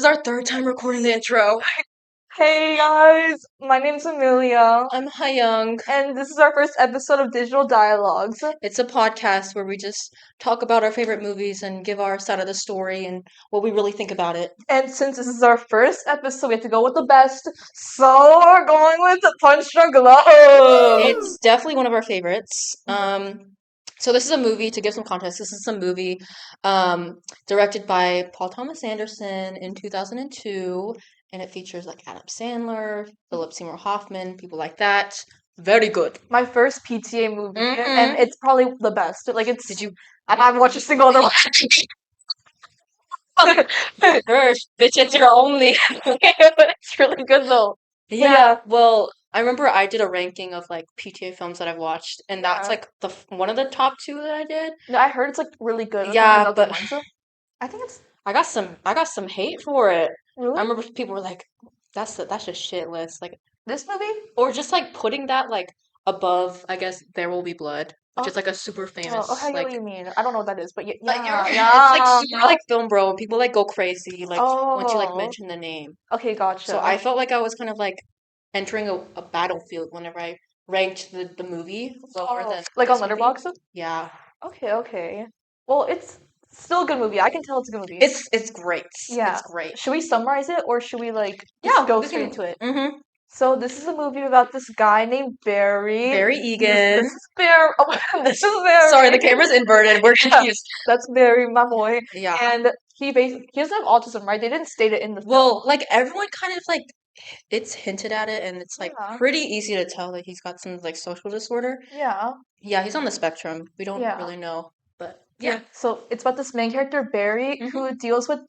is our third time recording the intro. Hey guys, my name's Amelia, I'm Hyung. and this is our first episode of Digital Dialogues. It's a podcast where we just talk about our favorite movies and give our side of the story and what we really think about it. And since this is our first episode, we have to go with the best. So we're going with Punch Drunk Love. It's definitely one of our favorites. So this is a movie, to give some context, this is a movie directed by Paul Thomas Anderson in 2002, and it features like Adam Sandler, Philip Seymour Hoffman, people like that. Very good. My first PTA movie, Mhm. and it's probably the best. Like it's. Did you? I haven't watched a single other one. Gosh, bitch, it's your only. It's really good though. Yeah, well, I remember I did a ranking of like PTA films that I've watched, and that's Yeah. like one of the top two that I did. No, I heard it's like really good. Yeah, Other but ones. I think it's I got some hate for it. I really remember people were like, that's just shit list," like, this movie. or just like putting that like above, I guess, There Will Be Blood, which is like a super famous Oh, I get what like you mean. I don't know what that is, but like yeah, it's like yeah. super like film bro, and people like go crazy like once you like Oh, mention the name. okay, So gotcha. I felt like I was kind of like entering a battlefield whenever I ranked the movie lower Oh, than like on this movie. Letterboxd? Yeah, Okay, okay. Well, it's still a good movie. I can tell it's a good movie. it's great. Yeah. It's great. Should we summarize it or should we like Yeah, just go we straight can. into it? Mm-hmm. So this is a movie about this guy named Barry. Barry This Egan. is Barry. Oh, this is Barry. Sorry, the camera's inverted. We're confused. That's Barry, my boy. Yeah. And he doesn't have autism, right? They didn't state it in the film. Well, like everyone kind of like it's hinted at it, and it's like Yeah. pretty easy to tell that he's got some like social disorder. Yeah. Yeah, he's on the spectrum. We don't Yeah. really know, but Yeah. yeah. So it's about this main character, Barry, Mhm. who deals with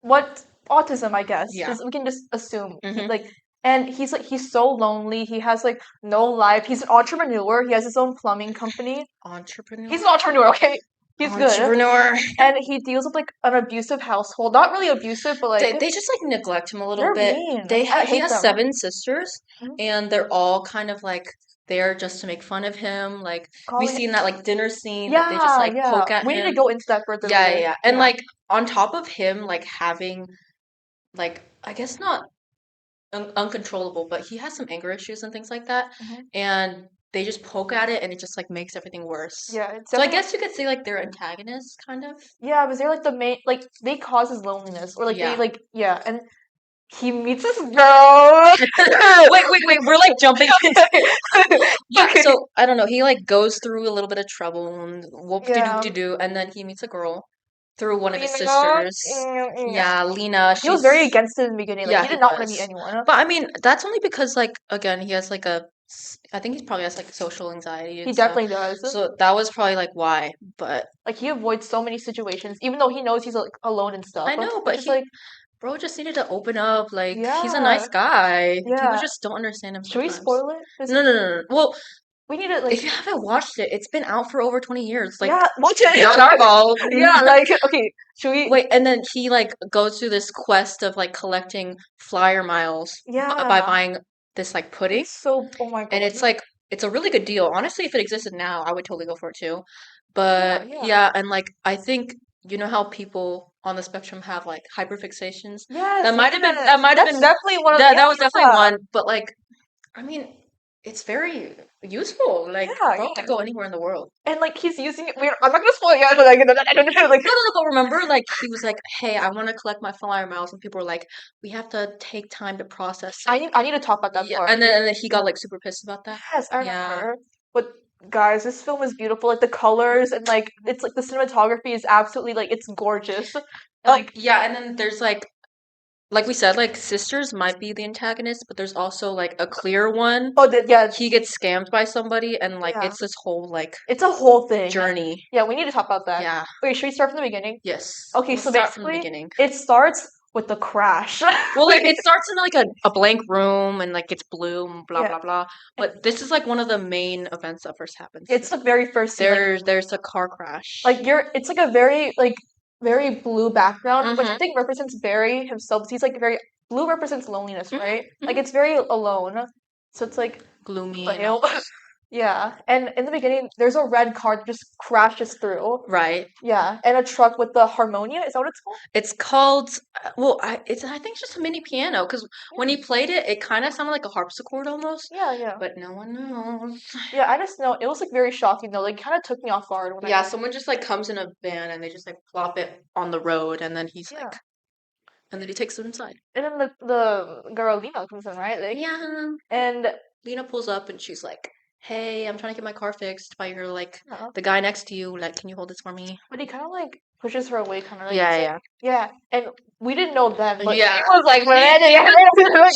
what autism, I guess. Yeah. We can just assume. Mhm. And he's so lonely. He has like no life. He's an entrepreneur. He has his own plumbing company. Entrepreneur. He's an entrepreneur, okay? He's good. Entrepreneur. And he deals with like an abusive household. Not really abusive, but like They just like neglect him a little they're bit. mean. He I hate has them. 7 sisters, Mhm. and they're all kind of like there just to make fun of him. Like we Calling see in that like dinner scene that they just like yeah. poke at We need to him. go into that further Yeah, yeah, later. yeah. And Yeah. like on top of him like having like I guess not uncontrollable, but he has some anger issues and things like that. Mhm. And they just poke at it, and it just like makes everything worse. Yeah, it's So I definitely guess you could say like they're antagonists, kind of. yeah, because they're like the main like they cause his loneliness. Or like they Yeah. like yeah, and he meets this girl. Wait, we're like jumping. Yeah, Okay. so I don't know. He like goes through a little bit of trouble and whoop de Yeah. doop de doo, and then he meets a girl through one of his Lena, sisters. yeah. Yeah, Lena. He was very against it in the beginning. Like Yeah, he he did not want to was. meet anyone. But I mean, that's only because like again, he has like I think he probably has like social anxiety He and stuff. definitely does. So that was probably like why. But Like he avoids so many situations, even though he knows he's like alone and stuff. I know, It's but just like bro just needed to open up. Like he's a yeah, nice guy. People yeah. just don't understand him Should we sometimes. spoil it? 'Cause No. Well, we need to if like you haven't watched it, it's been out for over 20 years. Like yeah, watch it's not it. our fault. Yeah, like okay, should we? Wait, and then he like goes through this quest of like collecting flyer miles by Yeah, buying this like pudding, it's so oh my and god. it's like it's a really good deal. Honestly, if it existed now, I would totally go for it too. Yeah, But yeah. yeah, and like I think you know how people on the spectrum have like hyperfixations. Yes, That might have been yes. that might have That's been definitely one of that was definitely yeah. one. But like I mean, it's very useful. Like Yeah, bro can go anywhere in the world. And like he's using it. I'm not gonna spoil it yet, but like I don't know. Like No, but remember, like he was like, "Hey, I want to collect my flyer miles," and people were like, "We have to take time to process it." I need to talk about that Yeah, part. and then he got like super pissed about that. Yes, I Yeah. remember. But guys, this film is beautiful. Like the colors and like it's like the cinematography is absolutely like it's gorgeous. Like Yeah, and then there's like we said, like sisters might be the antagonist, but there's also like a clear one. oh yeah, He gets scammed by somebody, and like yeah. it's this whole like It's a whole thing. journey. Yeah, we need to talk about that. Yeah. Wait, should we start from the beginning? Yes. Okay, We'll so start from the basically beginning. it starts with the crash. Well, like it starts in like a blank room and like it's blue and blah Yeah. blah blah. But this is like one of the main events that first happens. It's the very first scene. There's a car crash. Like it's like a very blue background, which I Mhm. think represents Barry himself. He's like very blue represents loneliness, Mhm, right? mhm. Like it's very alone. So it's like Gloomy. pale. Yeah, and in the beginning, there's a red car that just crashes through. Right. Yeah, and a truck with the harmonia. Is that what it's called? It's called well, I think it's just a mini piano because when he Yeah, played it, it kind of sounded like a harpsichord almost, yeah, yeah. but no one knows. Yeah, I just know it was like very shocking though. Like, kind of took me off guard when I Yeah, heard. someone just like comes in a van and they just like plop it on the road and then he's Yeah, like and then he takes it inside. and then the girl Lena comes in, right? Like, Yeah. and Lena pulls up and she's like, "Hey, I'm trying to get my car fixed by your like yeah, the guy next to you. Like, can you hold this for me?" but he kind of like pushes her away, kind of like Yeah, it's like yeah. yeah. And we didn't know then, but she Yeah. was like,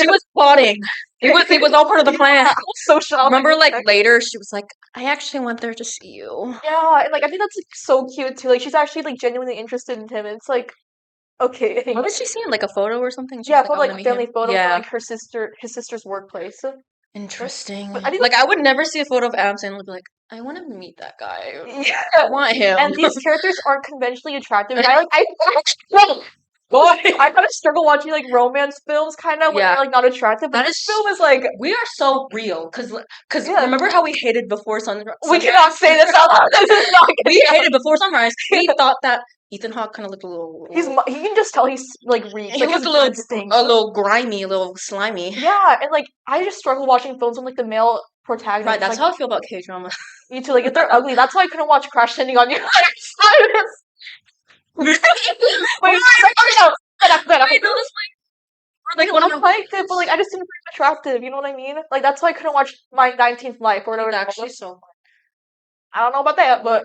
She was plotting. It was all part of the plan. I was so shocked. Remember, like later, she was like, "I actually went there to see you." Yeah, and like I think that's like so cute too. Like she's actually like genuinely interested in him. And it's like okay, What was she seeing? Like a photo or something? She was yeah, like, for "I want to like meet him." family photo for Yeah, like his sister's workplace. But interesting. I think Like, I would never see a photo of Adam Sandler and be like, "I want to meet that guy. yeah, I want him." and these characters aren't conventionally attractive. And I kind of struggle watching like romance films, kind of when Yeah, they're like not attractive. But that this is. film is like We are so real, cause yeah, remember how we hated Before we cannot say this out loud. This is not gonna We go. hated Before Sunrise. We thought that Ethan Hawke kind of looked a little. He can just tell he's like reeks. He Like his looked blood stinks. a little grimy, a little slimy. Yeah, and like I just struggle watching films when like the male protagonist Right, is that's like how I feel about K drama. me too. Like if they're ugly, that's why I couldn't watch Crash Landing on You. Wait, no, Wait, no, this like like when one I of liked it, but like I just didn't find it attractive. You know what I mean? Like that's why I couldn't watch My 19th Life or whatever he's it's actually called. so. I don't know about that, but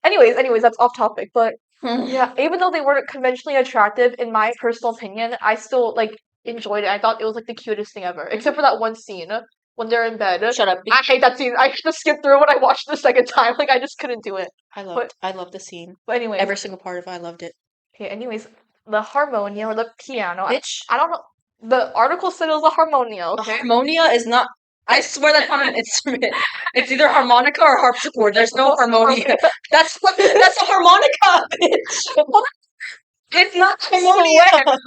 anyways, that's off topic. But yeah, even though they weren't conventionally attractive, in my personal opinion, I still like enjoyed it. I thought it was like the cutest thing ever, except for that one scene when they're in bed. Shut up. I hate that scene. I had to skip through it when I watched it the second time. Like I just couldn't do it. But I loved the scene. anyways, Every single part of it, I loved it. okay. Anyways, the harmonia or the piano. Bitch, I don't know. The article said it was a harmonia. Okay. harmonia is not. I swear that's not an instrument. It's either harmonica or harpsichord. There's no harmonia. That's a harmonica, bitch. It's not harmonia.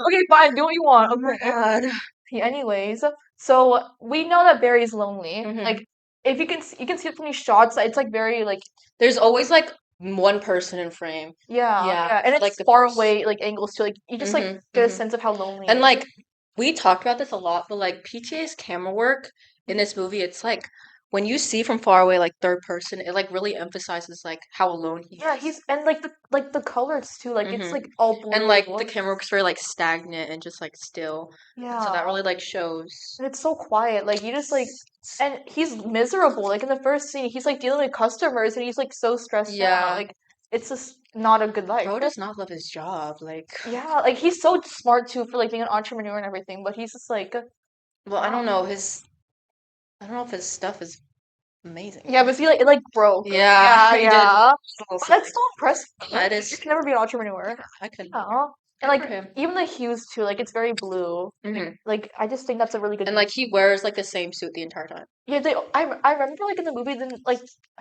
Okay, fine. Do what you want. Oh my Okay. god. Okay, anyways, so we know that Barry's lonely. Mhm. Like, if you can see it from these shots. It's like very like There's always like one person in frame. yeah, Yeah, yeah, and like it's the far first. away like angles too. Like you just like Mhm, get a mhm. sense of how lonely And he is. like we talked about this a lot, but like PTA's camera work in this movie, it's like when you see from far away, like third person, it like really emphasizes like how alone he Yeah, is. he's and like the colors too. Like it's Hmm. like all And like blue. the camera work's very like stagnant and just like still. So Yeah, that really like shows. and it's so quiet. Like you just like and he's miserable. Like in the first scene, he's like dealing with customers and he's like so stressed out. Yeah. Like it's just not a good life. Bro does not love his job. Like, Yeah, like he's so smart too for like being an entrepreneur and everything, but he's just like, well, I don't wow. know. I don't know if his stuff is Yeah, amazing. but see, like it like broke. Yeah, Yeah, he did. yeah. It's a little But silly. that's so impressive. That You is, can never be an entrepreneur. I couldn't. Yeah. And Good for like him. even the hues too, like it's very blue. Hmm. Like I just think that's a really good. And like he wears like the same suit the entire time. Yeah, I remember like in the movie, then like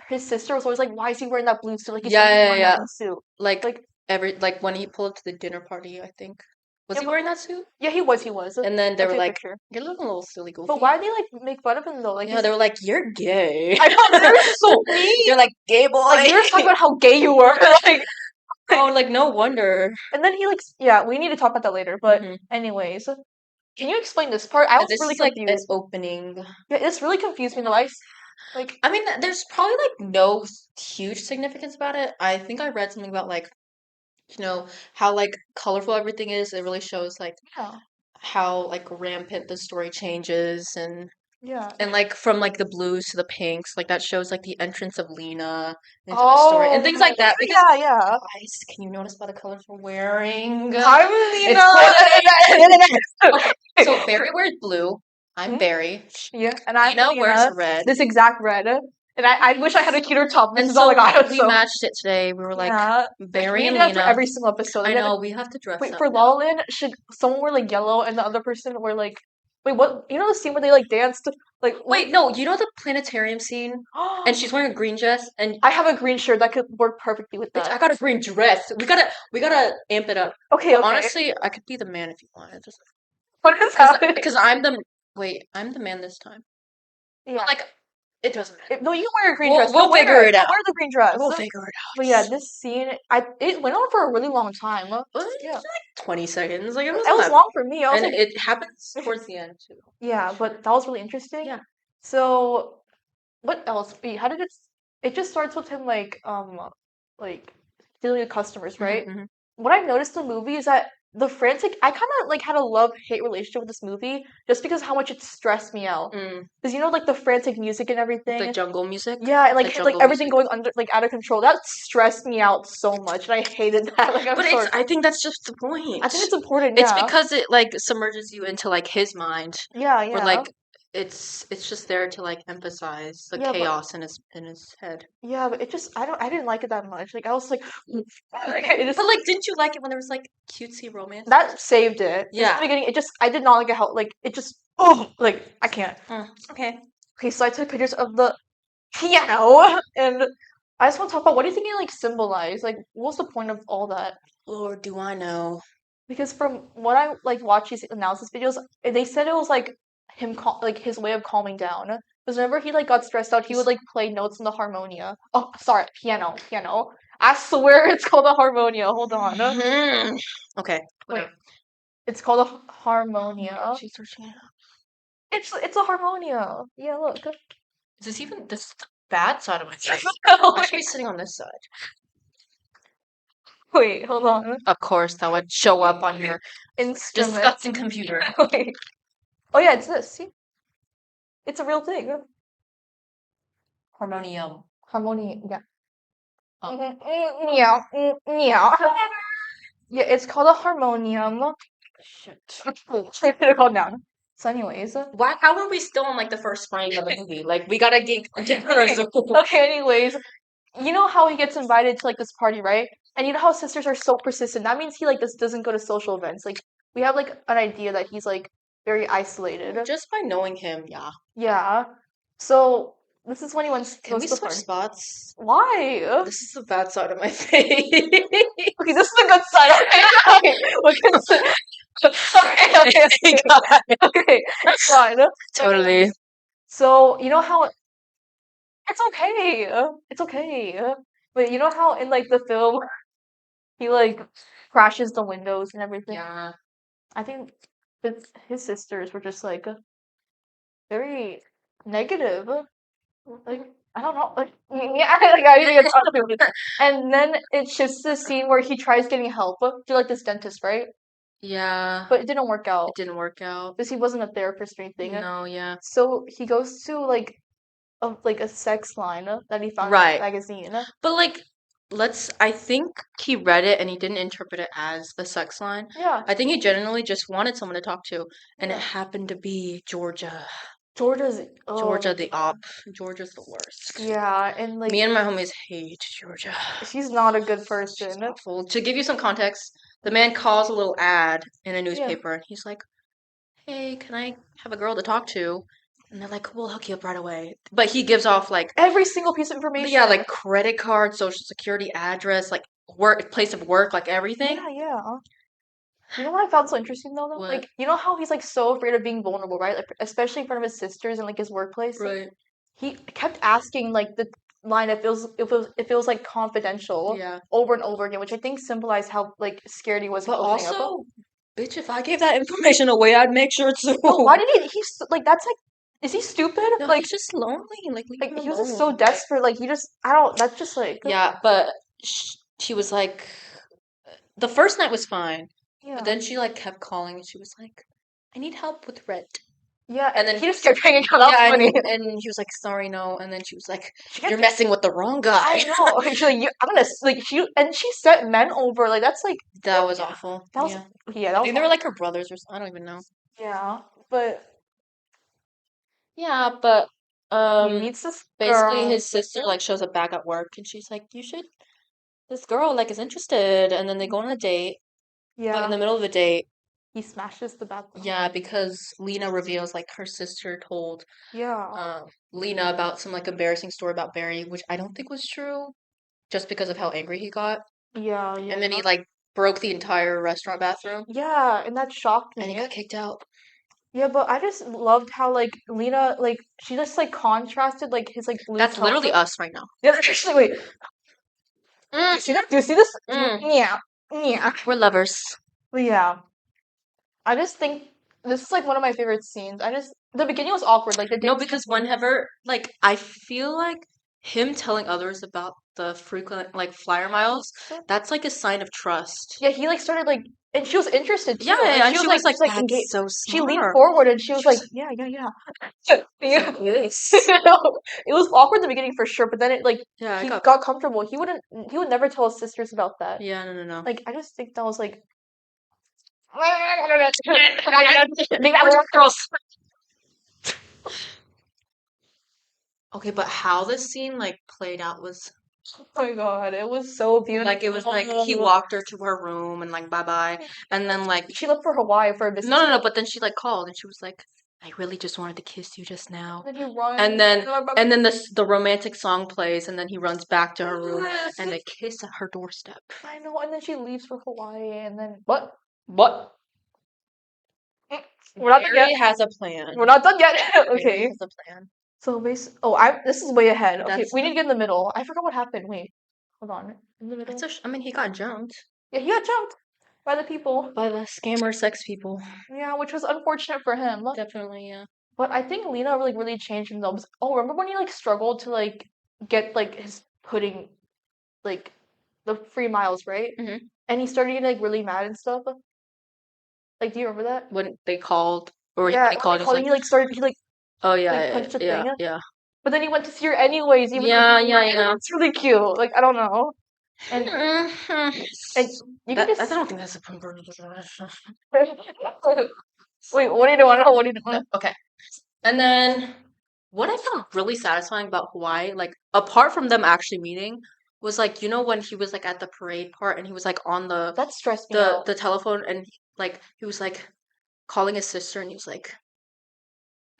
his sister was always like, "Why is he wearing that blue suit? Like he's Yeah, always yeah, wearing that yeah. blue suit." Like Like like when he pulled up to the dinner party, I think. Was yeah, he wearing that suit? yeah, he was. And then they I'll were take a like, picture. "You're looking a little silly, But goofy." why do they like make fun of him though? Like Yeah, he's they were like, "You're gay." I know they're so mean. They're like, "Gay boy." Like you were talking about how gay you were. Like Oh, like no wonder. and then he like yeah, we need to talk about that later. But Hmm. anyways, can you explain this part? I was This really is like an confused. opening. Yeah, this really confused me. The life, like I mean, there's probably like no huge significance about it. I think I read something about like, how like colorful everything is. It really shows like yeah, how like rampant the story changes yeah. and like from like the blues to the pinks, like that shows like the entrance of Lena into the story and things like that. Because Yeah, yeah. guys, can you notice by the colors we're wearing? I'm It's Lena. okay. So Barry wears blue. I'm Hmm? Barry. Yeah, and I'm Lena wears Lena. red. This exact red. And I wish I had a cuter top. This And is all I so got. we So matched it today. We were like yeah, Barry we need and to do that for Lena. every single episode. I Like, know we have to dress wait, up for La now. La Land, should someone wear like yellow and the other person wear like wait, what? You know the scene where they like danced? Like Wait, no, you know the planetarium scene? And she's wearing a green dress and I have a green shirt that could work perfectly with bitch, that. I got a green dress. We gotta amp it up. Okay, But okay. honestly, I could be the man if you wanted. What is happening? Because I'm the man this time. Yeah. Like It doesn't matter. No, you can wear a green We'll dress. we'll Don't wear figure it. it Don't out. wear the green dress. We'll figure it But yeah, out. this scene, it went on for a really long time. Yeah, Like 20 seconds. Like it that wasn't was that, long for me. I was and like, it happens towards the end too. yeah, but that was really interesting. Yeah. So what else? Wait, how did it? It just starts with him like dealing with customers, right? Mm-hmm. What I've noticed in the movie is that the frantic. I kind of like had a love-hate relationship with this movie just because how much it stressed me out. Mm. Because like the frantic music and The everything. jungle music. Yeah, and The like jungle everything music. going under like out of control. That stressed me out so much, and I hated that. Like I'm But sorry. I think that's just the point. I think it's important. It's Yeah. because it like submerges you into like his mind, Yeah. or Yeah. like it's just there to like emphasize the Yeah. But chaos in his head. yeah, but it just I didn't like it that much. Like I was like, like it just But like, didn't you like it when there was like cutesy romance? that saved it. Just in Yeah. the beginning, it just I did not like it how like it just like I can't. Okay. Okay, so I took pictures of the piano and I just want to talk about what do you think it like symbolized? Like what's the point of all that? Lord, do I know? Because from what I like watch these analysis videos, they said it was like like his way of calming down. Because whenever he like got stressed out, he would like play notes in the harmonia. Oh, sorry, piano. I swear it's called a harmonia. Hold on. Okay. Wait, Whatever. it's called a harmonia. She's searching it up. It's a harmonia. Yeah, look. Is this even this bad side of my face? I should be sitting on this side. Wait, hold on. Of course, that would show up on your Instrument. disgusting computer. Wait. Oh yeah, it's this. See, it's a real thing. Harmonium. Harmonia. Yeah. Oh. Yeah. Yeah. Yeah, it's called a harmonium. Shit. They put it called down. So, anyways, Why? How are we still in like the first frame of the movie? Like we gotta get different. okay, anyways, you know how he gets invited to like this party, right? And you know how sisters are so persistent. That means he like just doesn't go to social events. Like we have like an idea that he's like very isolated. Just by knowing him, yeah. Yeah. So this is when he went Can goes we to the switch party. spots? Why? This is the bad side of my face. Okay, this is the good side. Okay, we can okay, fine. Totally. So you know how it's okay. It's okay. But you know how in like the film he like crashes the windows and everything. Yeah. I think his sisters were just like very negative. Like I don't know. Like yeah, like I didn't get talk to him. And then it shifts to the scene where he tries getting help to like this dentist, right? Yeah. But it didn't work out It didn't work out. because he wasn't a therapist or anything. No, yeah. So he goes to like a sex line that he found in Right. a magazine. But like, I think he read it and he didn't interpret it as a sex line. Yeah. I think he genuinely just wanted someone to talk to, and it Yeah. happened to be Georgia. Georgia's Georgia the op. Georgia's the worst. yeah, and like Me and my homies hate Georgia. she's not a good She's person. awful. To give you some context, the man calls a little ad in a Yeah. newspaper and he's like, "Hey, can I have a girl to talk to?" And they're like, "We'll hook you up right away." But he gives off like, Every single piece of information. yeah, like credit card, social security, address, like work, place of work, like everything. Yeah, yeah. You know what I found so interesting though? What? Like, you know how he's like so afraid of being vulnerable, right? Like, especially in front of his sisters and like his workplace. Right. He kept asking like the line if it was like confidential Yeah. over and over again, which I think symbolized how like scared he was. But opening up. also, bitch, if I gave that information away, I'd make sure to. No, why did he's like that's like is he stupid? No, Like he's just lonely. Like, leave him he was just so alone. desperate. Like he just I don't. That's just like Yeah, but she was like, the first night was fine, yeah. but then she like kept calling and she was like, "I need help with rent." Yeah, And then he just kept hanging out. That's yeah, funny. and he was like, "Sorry, no." And then she was like, She "You're kept, messing with the wrong guy." I know. She's like, I'm gonna like she set men over. Like that's like That was awful. that was Yeah. yeah that I was think they were like her brothers or I don't even know. yeah. But Yeah, but he meets this basically girl. his sister like shows up back at work and she's like, "You should this girl like is interested." And then they go on a date, but in Yeah, the middle of the date, he smashes the bathroom. yeah, because Lena reveals like her sister told Yeah. Lena about some like embarrassing story about Barry, which I don't think was true, just because of how angry he got. Yeah, And then he yeah. like broke the entire restaurant bathroom Yeah, and that shocked and he me. got kicked out. Yeah, but I just loved how like Lena like she just like contrasted like his like blue That's tone. literally us right now. Yeah, actually, wait. Do you Mm, see that? Do you see this? mm. Yeah, yeah. We're lovers. But yeah, I just think this is like one of my favorite scenes. I just the beginning was awkward. Like the No, date. because whenever, like, I feel like him telling others about the frequent, like, flyer miles, that's like a sign of trust. Yeah, he like started like, and she was interested Yeah, too. yeah, Like yeah, and she was like, she's like "That's engaged. so She leaned smart." forward and she was She was like, like, yeah, yeah, yeah. Yeah. "Yes." It was awkward at the beginning for sure, but then it like Yeah, I he got. got comfortable. He would never tell his sisters about that. Yeah, no, no, no. Like I just think that was like Girls. Okay, but how this scene like played out was oh my god, it was so beautiful. like it was like he walked her to her room and like bye bye, and then like She left for Hawaii for a business no, no, no, trip. but then she like called and she was like, "I really just wanted to kiss you just now." Then he runs. And then the romantic song plays and then he runs back to her room Yes. and they kiss at her doorstep. I know, and then she leaves for Hawaii, and then what? What? We're not done Barry yet. has a plan. We're not done yet. Barry Okay. has a plan. So oh, I this is way ahead. Okay, That's we need to get in the middle. I forgot what happened. Wait, hold on. In the middle. I mean, he got jumped Yeah, he got jumped by the people. by the scammer sex people. Yeah, which was unfortunate for him. Definitely, yeah. But I think Lena really changed himself. Oh, remember when he like struggled to like get like his pudding like the free miles, right? Hmm. And he started getting like really mad and stuff. Like, do you remember that? When they called, or Yeah, when they when called, they it was called, like, he like started he "Oh like yeah, punched the yeah, thing. yeah, But then he went to see her anyways, even though yeah, he yeah, lied. yeah." It's really cute. Like I don't know. And Mhm. and you can I just don't think that's a pumper. wait. What are you doing? What are you doing? Okay. And then what I found really satisfying about Hawaii, like apart from them actually meeting, was like, when he was like at the parade part and he was like on the That stressed me the out. the telephone and like he was like calling his sister and he was like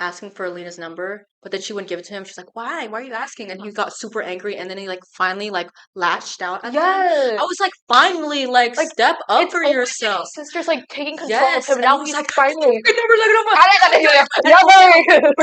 asking for Alina's number, but then she wouldn't give it to him. She's like, "Why? Why are you asking?" And he got super angry and then he like finally like lashed out at them. Yes. I was like, finally, like Like step up it's for always yourself. his sister's like taking control of Yes. him. And Now he was he's like, finally. "Number,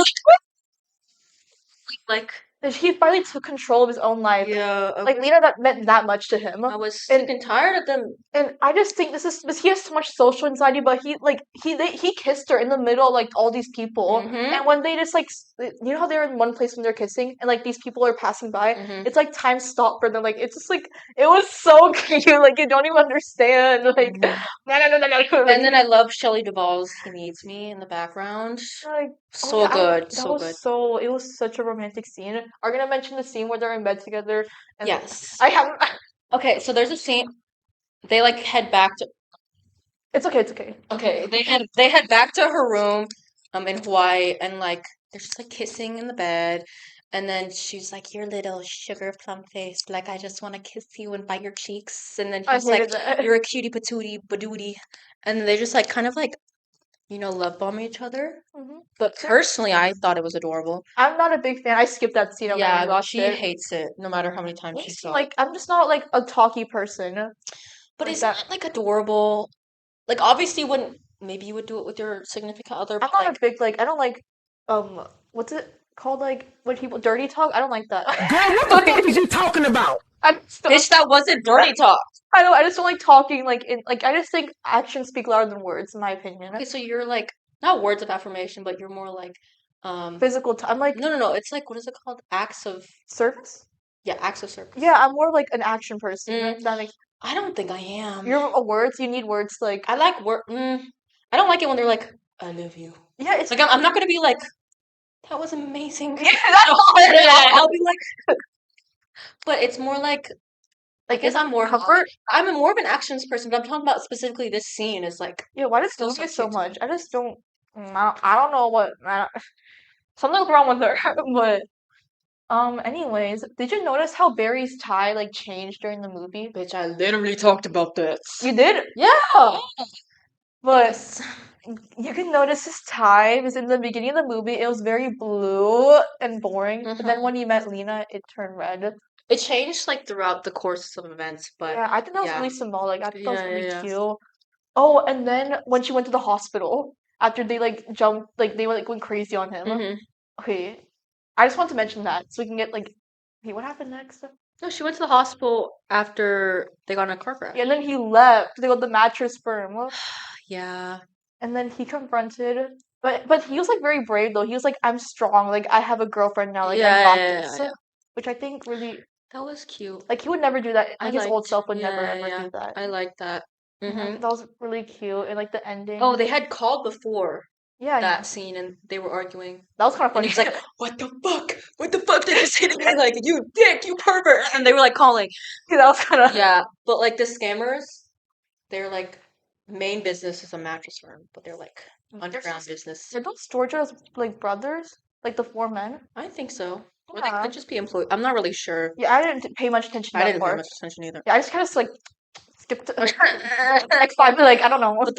like, And he finally took control of his own life. yeah, Like Lena, that meant that much to him. I was And sick and tired of them. and I just think this is because he has so much social anxiety. But he kissed her in the middle of like all these people. Mm-hmm. And when they just like you know how they're in one place when they're kissing and like these people are passing by. Mm-hmm. It's like time stopped for them. Like it's just like it was so cute. Like you don't even understand. Like Mm-hmm. And then I love Shelley Duvall's "He Needs Me" in the background. like, So good, that so good. was it was such a romantic scene. Are we gonna mention the scene where they're in bed together? And Yes. I haven't. Okay, so there's a scene. They like head back to. It's okay. It's okay. Okay, they head back to her room, in Hawaii, and like they're just like kissing in the bed, and then she's like, "Your little sugar plum face, like I just want to kiss you and bite your cheeks," and then I he's like, hated that. "You're a cutie patootie badootie," and then they just like kind of like love bomb each other. Mhm. But personally, I thought it was adorable. I'm not a big fan. I skipped that scene when I Yeah, watched she it. hates it no matter how many times she saw it. Like I'm just not like a talky person. But Like isn't that. it like adorable? Like obviously, wouldn't maybe you would do it with your significant other, I'm but not like a big like. I don't like what's it called? Like when people dirty talk. I don't like that. Girl, what the fuck is you talking about? I just don't, bitch, that wasn't dirty talk. I don't. I just don't like talking like in like. I just think actions speak louder than words, in my opinion. Okay, so you're like not words of affirmation, but you're more like Physical. I'm like no, no, no. It's like what is it called? Acts of service. acts of service. Yeah, I'm more like an action person. Mm, That makes I don't think I am. you're a words. You need words like I like word. I don't like it when they're like, "I love you." yeah. It's Like I'm not gonna be like, "That was amazing." yeah. That's all. I'll be like, but it's more like I Like guess I'm more comfort. I'm more of an actions person, but I'm talking about specifically this scene is like Yeah. Why does still Sylvia so so cute to much? me. I just don't. I don't know what. Something's wrong with her. But anyways, did you notice how Barry's tie like changed during the movie? Bitch, I literally talked about this. You did, Yeah. but Yes. you can notice his tie because in the beginning of the movie it was very blue and boring. But then when he met Lena, it turned red. It changed like throughout the course of events, but Yeah, I think that was yeah. really symbolic. I think that was Yeah, yeah, really yeah. cute. Oh, and then when she went to the hospital, after they like jumped, like they were like went crazy on him. hmm Okay, I just want to mention that so we can get like, okay, what happened next? No, she went to the hospital after they got in a car crash. Yeah, and then he left. They got the mattress firm, Yeah. and then he confronted. But he was like very brave though. He was like, "I'm strong. Like I have a girlfriend now. Like I Yeah, got yeah, yeah, this," yeah. which I think really That was cute. like he would never do that. I Like his old liked, self would never yeah, ever yeah. do that. I like that. Yeah, I hmm thought that was really cute, and like the ending. Oh, they had called before Yeah, that scene and they were arguing. that was kind of And funny. he's like, "What the fuck? What the fuck did you say to me? Like, you dick, you pervert." And they were like calling. that was kind of Yeah, but like the scammers, their like main business is a mattress firm, but they're like underground business. Are those Georgia's like brothers? Like the four men? I think so. Or they Yeah. could just be employed. I'm not really sure. Yeah, I didn't pay much attention to I that didn't pay part. much attention either. Yeah, I just kind of like skipped to next 5, like I don't know. But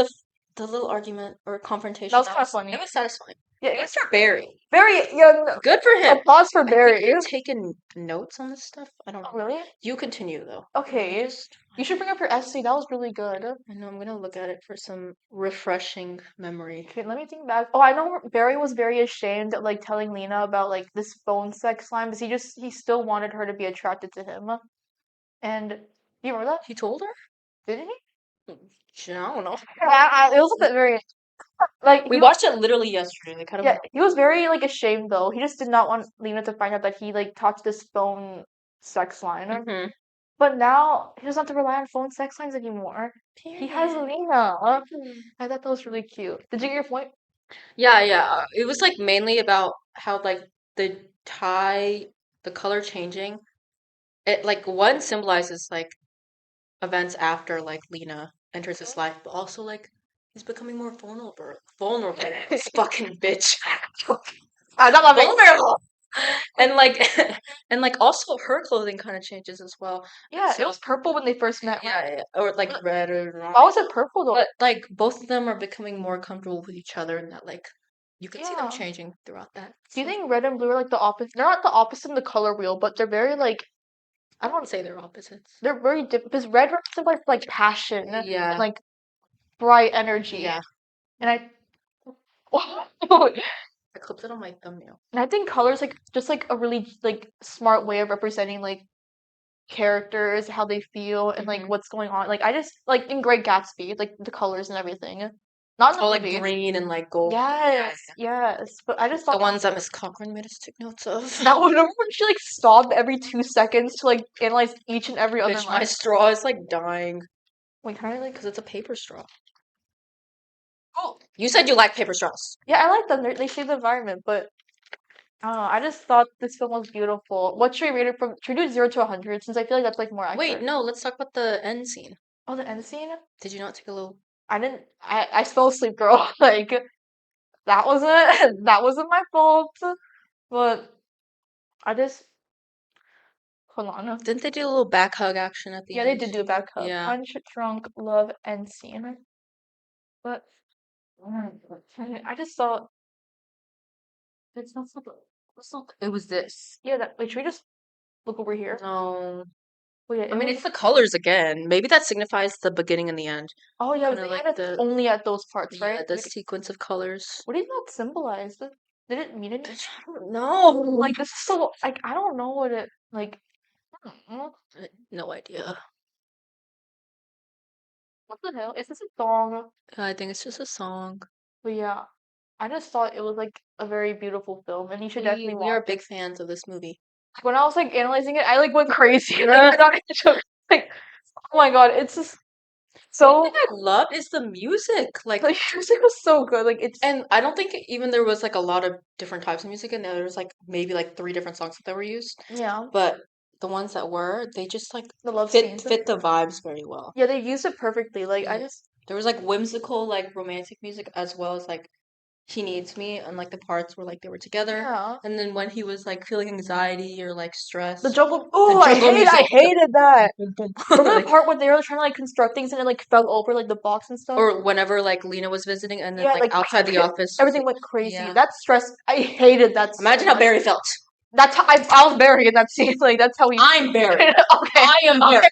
the little argument or confrontation That was kinda funny. It was satisfying. Yeah, Good for Barry. very young. Good for him. Applause for I think Barry. you've taken notes on this stuff. I don't Oh, know. really? You continue though. Okay. You should bring up your essay. That was really good. I know I'm gonna look at it for some refreshing memory. Okay, let me think back. Oh, I know Barry was very ashamed of like telling Lena about like this phone sex line because he still wanted her to be attracted to him. And you remember that? He told her? Didn't he? I don't know. It was a bit very like We he watched it literally yesterday. They kind of yeah, he was very like ashamed though. He just did not want Lena to find out that he like talked to this phone sex line. hmm But now he doesn't have to rely on phone sex lines anymore. He has Lena. I thought that was really cute. Did you get your point? Yeah, yeah. It was like mainly about how like the the color changing. It like one symbolizes like events after like Lena enters his life, but also like he's becoming more vulnerable. Vulnerable. This fucking bitch. I thought that makes Vulnerable. And like and like also her clothing kind of changes as well. yeah, it So was purple when they first met. yeah, yeah. Or like red or Why was it purple though? but like both of them are becoming more comfortable with each other and that like you can see them Yeah. changing throughout that. Do you So think red and blue are like the opposite? They're not the opposite in the color wheel, but they're very like I don't say they're opposites. they're very different because red represents like passion and Yeah. like bright energy. Yeah. And I I clipped it on my thumbnail. and I think color's like just like a really like smart way of representing like characters, how they feel, and like Mhm. what's going on. Like I just like in Great Gatsby, like the colors and everything. Not in the Oh, like movie. green and like gold. Yes, yes. But I just The thought ones that Miss Cochran made us take notes of. that one remember when she like stopped every 2 seconds to like analyze each and every other Bitch, my line. straw is like dying Wait, can I like? because it's a paper straw. Oh, You said you like paper straws. yeah, I like them. They save the environment, but I don't know. I just thought this film was beautiful. What should we rate it from? Should we do 0 to 100? Since I feel like that's like more Wait, accurate. no, let's talk about the end scene. Oh, the end scene. Did you not take a little? I didn't. I fell asleep, girl. Like that wasn't that wasn't my fault. But I just hold on. Didn't they do a little back hug action at the Yeah, end? they did do a back hug. Yeah. Punch, drunk, love, end scene. But I just thought it's not so. It's not. It was this. Yeah, that. Wait, should we just look over here? No. Oh yeah, I mean, it's the colors again. Maybe that signifies the beginning and the end. oh yeah, kinda they like had it the- only at those parts, Yeah, right? the sequence of colors. What did that symbolize? Did it mean anything? Bitch, I don't know. Like this is so like I don't know what it like. I don't know. No idea. What the hell? Is this a song? I think it's just a song. But yeah, I just thought it was like a very beautiful film, and you should definitely We are watch it. big fans of this movie. When I was like analyzing it, I like went crazy. Like, I thought it was, like, oh my god, it's just so What I love is the music. Like, the music was so good. Like it's and I don't think even there was like a lot of different types of music in there. There was like maybe like 3 different songs that were used. yeah, But the ones that were, they just like the love fit scenes. fit the vibes very well. Yeah, they used it perfectly. Like I Yeah. just There was like whimsical, like romantic music as well as like He Needs Me and like the parts where like they were together. yeah. And then when he was like feeling anxiety or like stress. The jungle. Oh, jungle I music. hated that. Remember the Like, part where they were trying to like construct things and it like fell over like the box and stuff? or whenever like Lena was visiting and then Yeah, like like, outside the office. Everything went crazy. Yeah. That stress. I hated that. so Imagine how much. Barry felt. That's how I was Barry in that scene. Like that's how he. I'm Barry. Okay. I am Barry.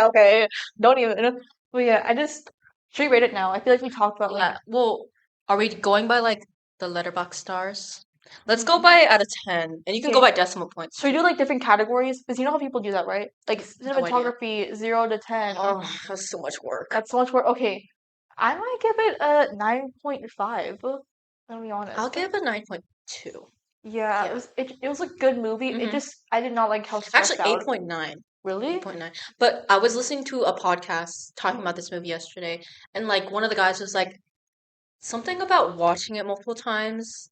Okay. Don't even. But yeah, I just should we rate it now? I feel like we talked about like Yeah. Well, Are we going by like the letterbox stars? Let's go by out of 10, and you can go Okay. by decimal points So we do too. like different categories because you know how people do that, right? Like No idea. cinematography, 0 to 10. Oh, that's so much work. That's so much work. Okay, I might give it a 9.5. I'll be honest. I'll give it a 9.2. Yeah, Yeah. it was a good movie. It Mhm. just I did not like how stressed Actually, out. 8.9. Really? 8.9. But I was listening to a podcast talking about this movie yesterday, and like one of the guys was like, something about watching it multiple times.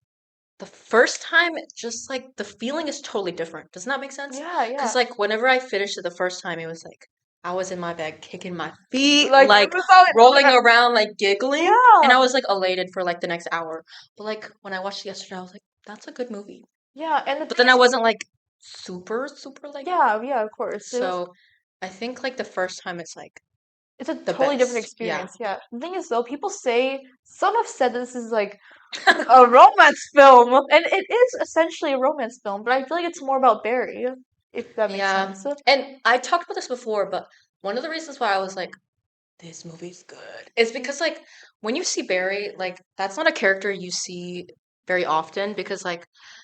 The first time, it just like the feeling is totally different. Doesn't that make sense? Yeah, yeah. Because like whenever I finished it the first time, it was like I was in my bed kicking my feet, Like like it was all rolling like, around, like giggling, and yeah, I was like elated for like the next hour. But like when I watched it yesterday, I was like, that's a good movie. yeah, and the But then I pace. wasn't like super like Yeah, yeah, of course. so. I think like the first time it's like It's a the totally different best. Yeah. experience. Yeah. The thing is, though, people say some have said this is like a romance film, and it is essentially a romance film. But I feel like it's more about Barry, if that makes Yeah. sense. And I talked about this before, but one of the reasons why I was like, this movie's good is because like when you see Barry, like that's not a character you see very often because like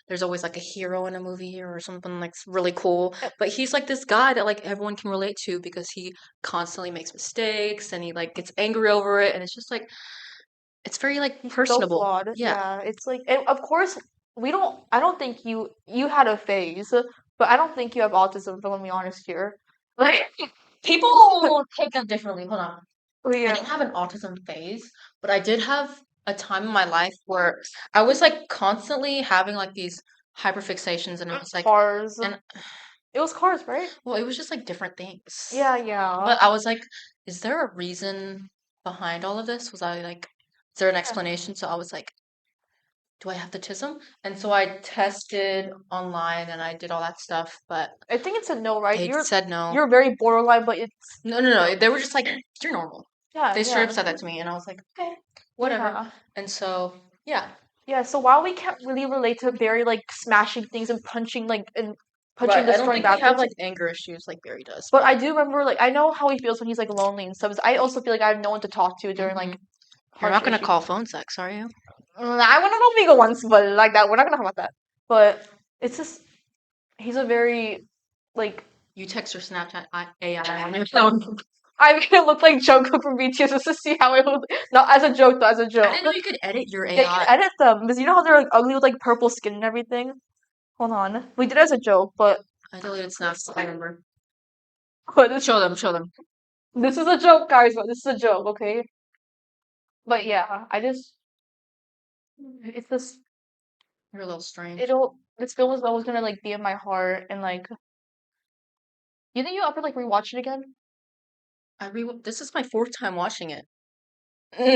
there's always like a hero in a movie or something like really cool. Uh, But he's like this guy that like everyone can relate to because he constantly makes mistakes and he like gets angry over it and it's just like it's very like He's so personable. flawed. Yeah. Yeah, it's like, and of course, we don't. I don't think you had a phase, but I don't think you have autism. If I'm gonna be honest here. Like, People take that differently. Hold on. I yeah, didn't have an autism phase, but I did have a time in my life where I was like constantly having like these hyperfixations and it was like Cars. and It was Cars, right? well it was just like different things. Yeah, yeah, But I was like, is there a reason behind all of this? Was I like is there an yeah. explanation? So I was like, do I have the autism? And so I tested online and I did all that stuff, but I think it's a no, right? they said no. You're very borderline, but it's No. They were just like, you're normal. yeah, They straight up yeah, said that to me and I was like, okay, whatever. yeah. And so yeah. Yeah, so while we can't really relate to Barry like smashing things and punching like and punching Right. and I don't destroying think we have bathrooms, like anger issues like Barry does, but but I do remember like I know how he feels when he's like lonely and stuff. I also feel like I have no one to talk to during like mhm. You're harsh not gonna issues. call phone sex, are you? I went on Omegle once, but like that, we're not gonna talk about that. But it's just he's a very like You text your Snapchat AI on your phone. I'm gonna look like Jungkook from BTS just to see how it would not as a joke though, as a I joke. didn't know you could edit your Yeah, you can AI. edit them because you know how they're like ugly with like purple skin and everything. Hold on, we did it as a joke, I deleted snaps. I remember. but this Show them. Show them. this is a joke, guys. But this is a joke, okay? But yeah, I just it's this You're a little strange. it'll this film is always gonna like be in my heart and like you think you'll ever like rewatch it again? This is my fourth time watching it. 4?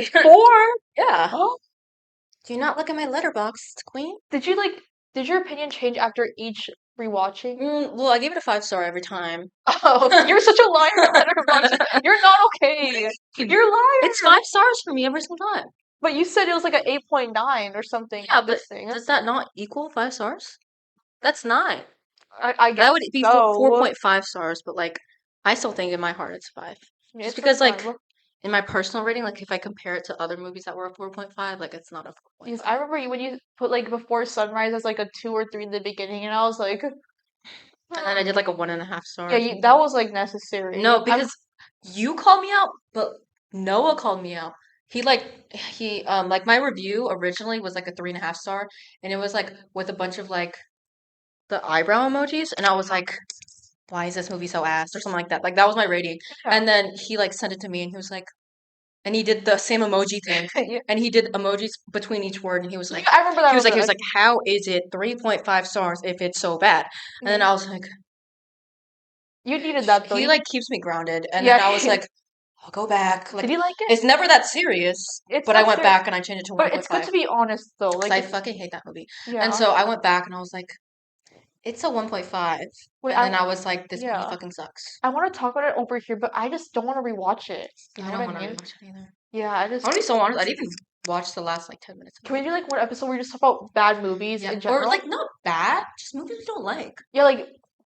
Yeah. Oh, Do you not look at my letterbox, queen? did you like did your opinion change after each rewatching? Well, I gave it a 5 star every time. Oh, you're such a liar, Letterboxd. You're not okay. You're a It's liar. 5 stars for me every single time. But you said it was like an 8.9 or something Yeah, on but this thing. does that not equal 5 stars? That's 9. I That guess would be so. 4.5 stars, but like I still think in my heart it's 5. Yeah, Just it's because like like 5. in my personal rating, like if I compare it to other movies that were a 4.5, like it's not a Because 4.5. I remember when you put like Before Sunrise as like a 2 or 3 in the beginning, and I was like, And then I did like a 1.5 star yeah, or that something. was like necessary. No, because you called me out, but Noah called me out. He like my review originally was like a 3.5 star, and it was like with a bunch of like the eyebrow emojis, and I was like, why is this movie so ass or something like that. Like that was my rating. Yeah. And then he like sent it to me, and he was like, and he did the same emoji thing, Yeah. and he did emojis between each word, and he was like, I remember that. he was like, how is it 3.5 stars if it's so bad? And then I was like, You needed that though. he like keeps me grounded, and Yeah. then I was like, I'll go back. Did Like you like it? it's never that serious, It's but I not went serious. back and I changed it to But it's good 1.5 to be honest though. because Like I it's fucking hate that movie. yeah. And so I went back and I was like, it's a 1.5, Wait, and then I was like, this movie yeah. fucking sucks. I want to talk about it over here, but I just don't want to rewatch it. You I know don't what I want to mean? rewatch it either. Yeah, I just. I want to be so honest. I didn't even watch the last like 10 minutes of Can we it. do like one episode where we just talk about bad movies Yeah, in or general? like not bad, just movies we don't like. Yeah,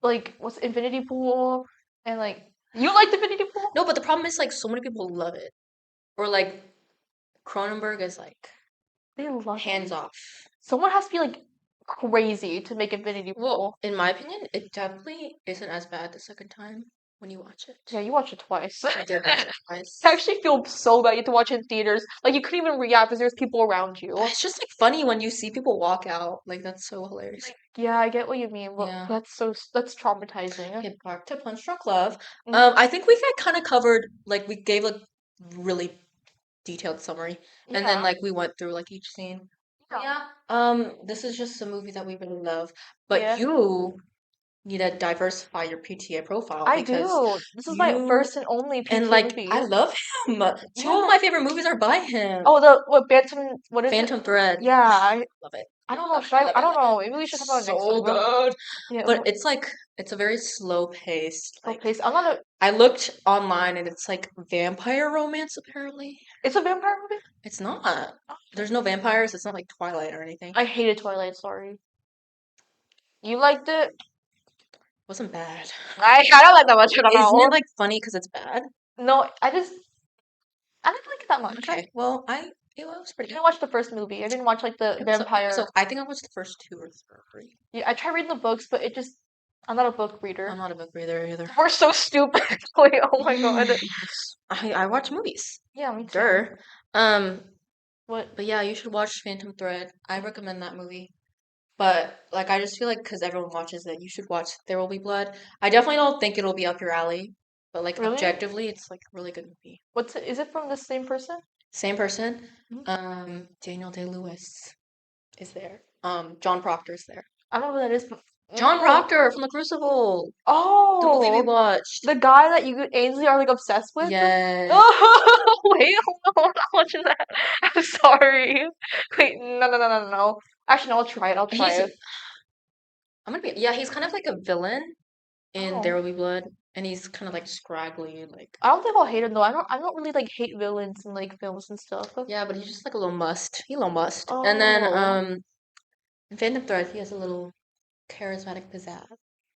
like what's Infinity Pool and like you liked Infinity Pool? No, but the problem is like so many people love it, or like Cronenberg is like They love it. Hands off. Someone has to be like crazy to make Infinity Well, Pool. in my opinion, it definitely isn't as bad the second time when you watch it. Yeah, you watched it twice. I did watch it twice. I actually feel so bad you had to watch it in theaters. Like you couldn't even react because there's people around you. It's just like funny when you see people walk out. Like that's so hilarious. Yeah, I get what you mean, but Yeah. that's traumatizing. Okay, back to Punch Drunk Love. Mhm. I think we kind of covered like we gave like really detailed summary, and then Yeah. like we went through like each scene. Yeah. This is just a movie that we really love, but Yeah. you need to diversify your PTA profile I because do. This is my you first and only and PTA like movie. I love him. Two of Yeah. my favorite movies are by him. Oh, the what Bantam? What is it? Phantom Thread. Yeah, I Love it. I don't know. Love Should I? love I it, don't love it. know. Maybe we should talk about it next So time. good. Yeah, But it's like it's a very slow paced. slow Like pace. I'm not a. I looked online and it's like vampire romance apparently. It's a vampire movie. It's not. There's no vampires. It's not like Twilight or anything. I hated Twilight. Sorry. You liked it? Wasn't bad. I don't like that much. I don't Isn't know. it like funny because it's bad? No, I didn't like it that much. Okay. Well, it was I pretty good. didn't watch the first movie. I didn't watch like the vampire. So I think I watched the first two or three. Yeah, I tried reading the books, but it just I'm not a book reader. I'm not a book reader either. We're so stupid. Like, oh my god. I watch movies. Yeah, me too. Sure. What? But yeah, you should watch Phantom Thread. I recommend that movie. But like, I just feel like because everyone watches it, you should watch There Will Be Blood. I definitely don't think it'll be up your alley, but like Really? objectively, it's like a really good movie. What's it? Is it from the same person? Same person. Mhm. Daniel Day-Lewis is there. John Proctor's there. I don't know who that is. But... John Mm. Proctor from The Crucible. The movie we Oh, watched. the guy that you and Ainsley are like obsessed with? Yes. Oh, wait, hold on, I'm not watching that. I'm sorry. Wait, no. Actually, no, I'll try it. I'll try He's it. yeah, he's kind of like a villain in There Oh. Will Be Blood, and he's kind of like scraggly, like I don't think I'll hate him though. I don't really like hate villains in like films and stuff. yeah, but he's just like a little must. He's a little must. And then Oh. in Phantom Thread, he has a little charismatic pizzazz.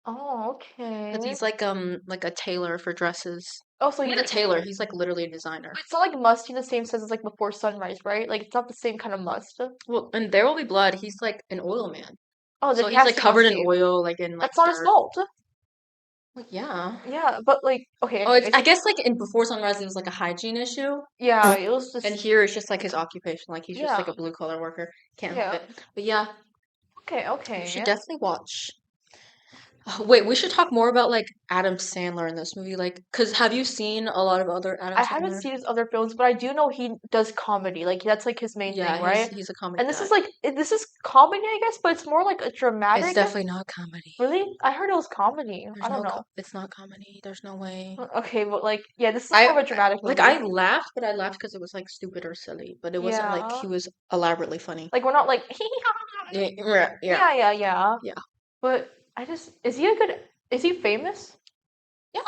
Oh, Because okay. he's like a tailor for dresses. Oh, so He's a tailor. He's like literally a designer. it's not like musty in the same sense as like Before Sunrise, right? Like it's not the same kind of must. Well, in There Will Be Blood, he's like an oil man. Oh, So then he he's has like to be covered in musty. oil, like in like That's not his dirt. fault. Like yeah. Yeah, but like okay, Oh, it's, anyways. I guess like in Before Sunrise, it was like a hygiene issue, Yeah, it was and just here it's just like his occupation. Like he's just like yeah, a blue collar worker. Can't help yeah. it. But yeah, Okay, you should okay. definitely watch. Wait, we should talk more about like Adam Sandler in this movie, like, cause have you seen a lot of other Adam I haven't Sandler? seen his other films, but I do know he does comedy. Like that's like his main Yeah, thing, right? he's a comedy And this guy. is like this is comedy, I guess, but it's more like a It's dramatic. definitely not comedy. Really? I heard it was comedy. There's I don't no, know. it's not comedy. There's no way. Okay, but like yeah, this is more of a dramatic Like movie. I laughed, but I laughed because it was like stupid or silly, but it wasn't like Yeah. he was elaborately funny. Like we're not like Yeah, yeah, yeah. yeah. But is he famous? Yeah,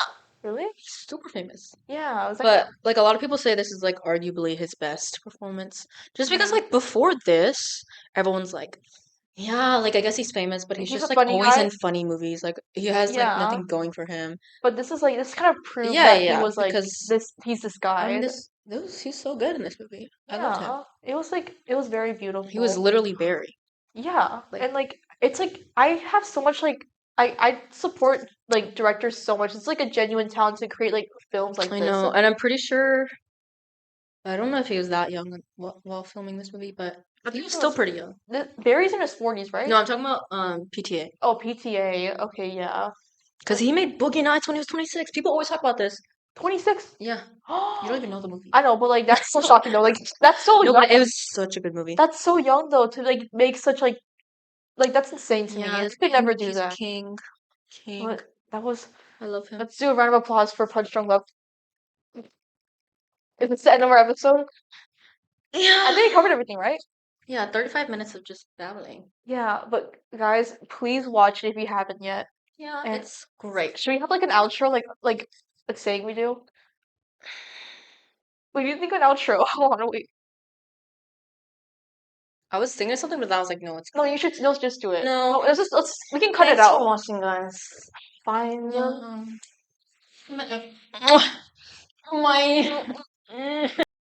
Really? he's super famous. Yeah, I was like But like a lot of people say this is like arguably his best performance. Just because Mhm. like before this, everyone's like, yeah, like I guess he's famous, but he's He's just a like funny always guy. in funny movies. Like he has like Yeah. nothing going for him. But this kind of proved Yeah, that he yeah, was like because he's this I mean guy. he's so good in this movie. I loved him. Yeah. It was very He was beautiful. literally Barry. Yeah. Like And like it's like I have so much like I support like directors so much. It's like a genuine talent to create like films like I this. know, and I'm pretty sure I don't know if he was that young while filming this movie, but I he think was he still was pretty young. Barry's in his 40s, right? No, I'm talking about PTA. Oh, PTA. Okay, yeah. Because he made Boogie Nights when he was 26. People always talk about this. 26. Yeah. You don't even know the movie. I know, but like that's so shocking though. Like that's so No, young. but it was such a good movie. That's so young though to like make such like that's insane to me. Yeah, You could never do he's that. king. King. But that was I love him. let's do a round of applause for Punch Drunk Love. Is this the end of our episode? I Yeah. think we covered everything, right? Yeah, 35 minutes of just babbling. Yeah, but guys, please watch it if you haven't yet. Yeah, And it's great. should we have like an outro like a saying we do? What do you think of an outro? Hold on, wait. I was thinking something, but then I was like, no, it's No, you should just do it. No. Let's we can cut it Thanks for out. watching, guys. Fine. My